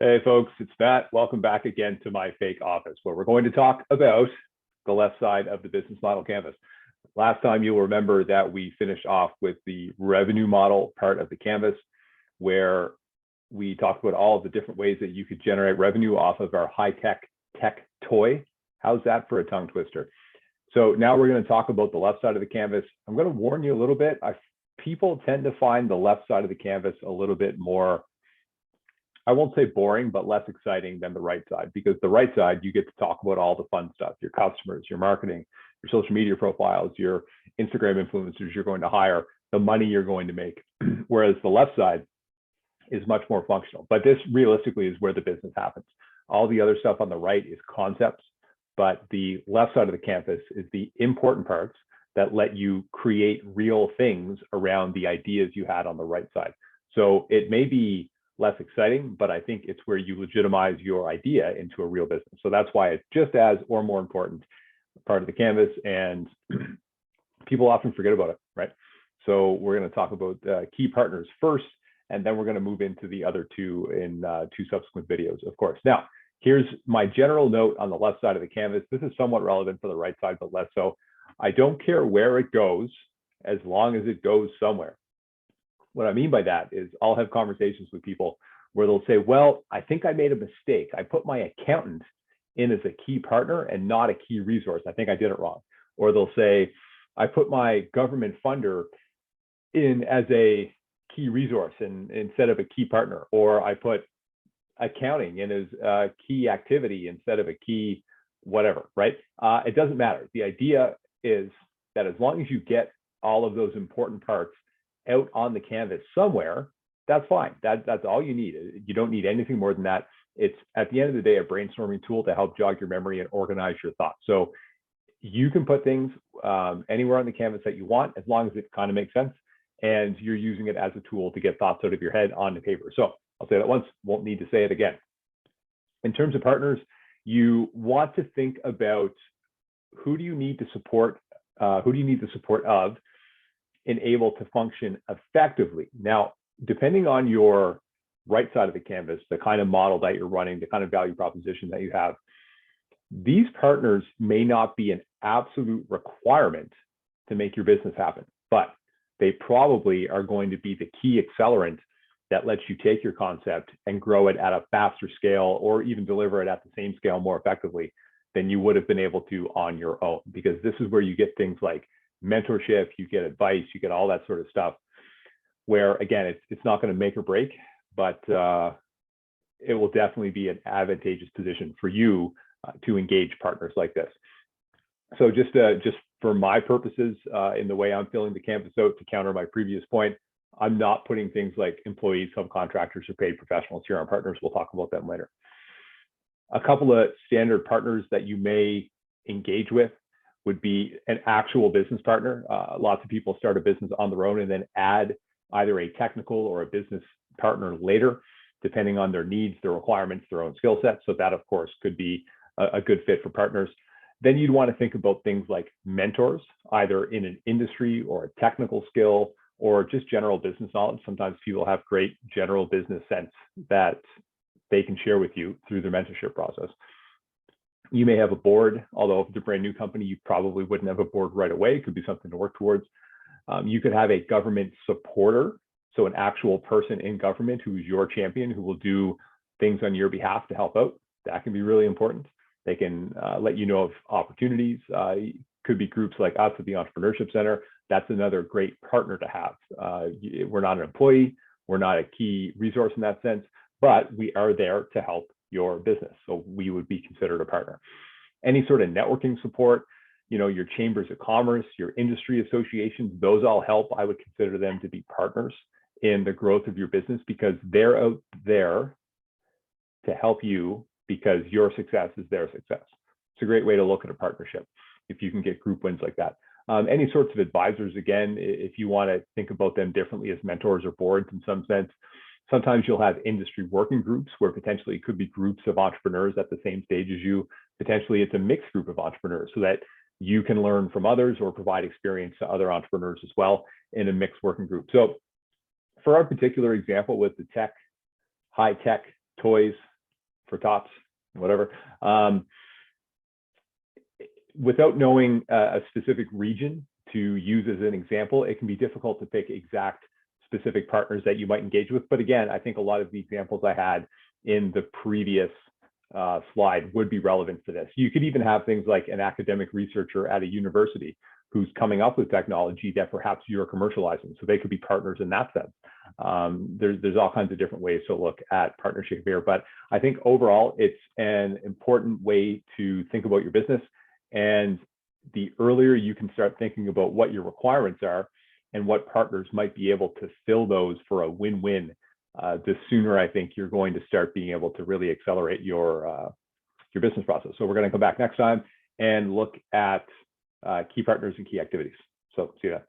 Hey folks, it's Matt. Welcome back again to my fake office, where we're going to talk about the left side of the business model canvas. Last time you'll remember that we finished off with the revenue model part of the canvas, where we talked about all of the different ways that you could generate revenue off of our high-tech tech toy. How's that for a tongue twister? So now we're going to talk about the left side of the canvas. I'm going to warn you a little bit. People tend to find the left side of the canvas a little bit more, I won't say boring, but less exciting than the right side, because the right side, you get to talk about all the fun stuff, your customers, your marketing, your social media profiles, your Instagram influencers you're going to hire, the money you're going to make. Whereas the left side is much more functional. But this realistically is where the business happens. All the other stuff on the right is concepts, but the left side of the canvas is the important parts that let you create real things around the ideas you had on the right side. So it may be less exciting, but I think it's where you legitimize your idea into a real business. So that's why it's just as or more important part of the canvas, and people often forget about it, right? So we're going to talk about key partners first, and then we're going to move into the other two in two subsequent videos, of course. Now, here's my general note on the left side of the canvas. This is somewhat relevant for the right side, but less so. I don't care where it goes, as long as it goes somewhere. What I mean by that is I'll have conversations with people where they'll say, well, I think I made a mistake. I put my accountant in as a key partner and not a key resource. I think I did it wrong. Or they'll say, I put my government funder in as a key resource and instead of a key partner. Or I put accounting in as a key activity instead of a key whatever, right? It doesn't matter. The idea is that as long as you get all of those important parts out on the canvas somewhere, that's fine. That's all you need. You don't need anything more than that. It's, at the end of the day, a brainstorming tool to help jog your memory and organize your thoughts. So you can put things anywhere on the canvas that you want, as long as it kind of makes sense, and you're using it as a tool to get thoughts out of your head onto paper. So I'll say that once, won't need to say it again. In terms of partners, you want to think about who do you need the support of and able to function effectively. Now, depending on your right side of the canvas, the kind of model that you're running, the kind of value proposition that you have, these partners may not be an absolute requirement to make your business happen, but they probably are going to be the key accelerant that lets you take your concept and grow it at a faster scale, or even deliver it at the same scale more effectively than you would have been able to on your own. Because this is where you get things like mentorship, you get advice, you get all that sort of stuff, where again, it's not going to make or break, but it will definitely be an advantageous position for you to engage partners like this. So just for my purposes, in the way I'm filling the canvas out, to counter my previous point, I'm not putting things like employees, subcontractors, or paid professionals here on partners. We'll talk about them later. A couple of standard partners that you may engage with would be an actual business partner. Lots of people start a business on their own and then add either a technical or a business partner later, depending on their needs, their requirements, their own skill sets. So that, of course, could be a good fit for partners. Then you'd want to think about things like mentors, either in an industry or a technical skill, or just general business knowledge. Sometimes people have great general business sense that they can share with you through their mentorship process. You may have a board, although if it's a brand new company, you probably wouldn't have a board right away. It could be something to work towards. You could have a government supporter, so an actual person in government who is your champion, who will do things on your behalf to help out. That can be really important. They can let you know of opportunities. Could be groups like us at the Entrepreneurship Center. That's another great partner to have. We're not an employee. We're not a key resource in that sense, but we are there to help your business. So we would be considered a partner. Any sort of networking support, your chambers of commerce, your industry associations, those all help. I would consider them to be partners in the growth of your business, because they're out there to help you, because your success is their success. It's a great way to look at a partnership if you can get group wins like that. Any sorts of advisors, again, if you want to think about them differently as mentors or boards in some sense. Sometimes you'll have industry working groups where potentially it could be groups of entrepreneurs at the same stage as you. Potentially it's a mixed group of entrepreneurs, so that you can learn from others or provide experience to other entrepreneurs as well in a mixed working group. So for our particular example with the high-tech toys for tots, whatever. Without knowing a specific region to use as an example, it can be difficult to pick exact specific partners that you might engage with. But again, I think a lot of the examples I had in the previous slide would be relevant for this. You could even have things like an academic researcher at a university who's coming up with technology that perhaps you're commercializing. So they could be partners in that sense. There's all kinds of different ways to look at partnership here. But I think overall, it's an important way to think about your business. And the earlier you can start thinking about what your requirements are and what partners might be able to fill those for a win-win, the sooner I think you're going to start being able to really accelerate your business process. So we're going to come back next time and look at key partners and key activities. So see you then.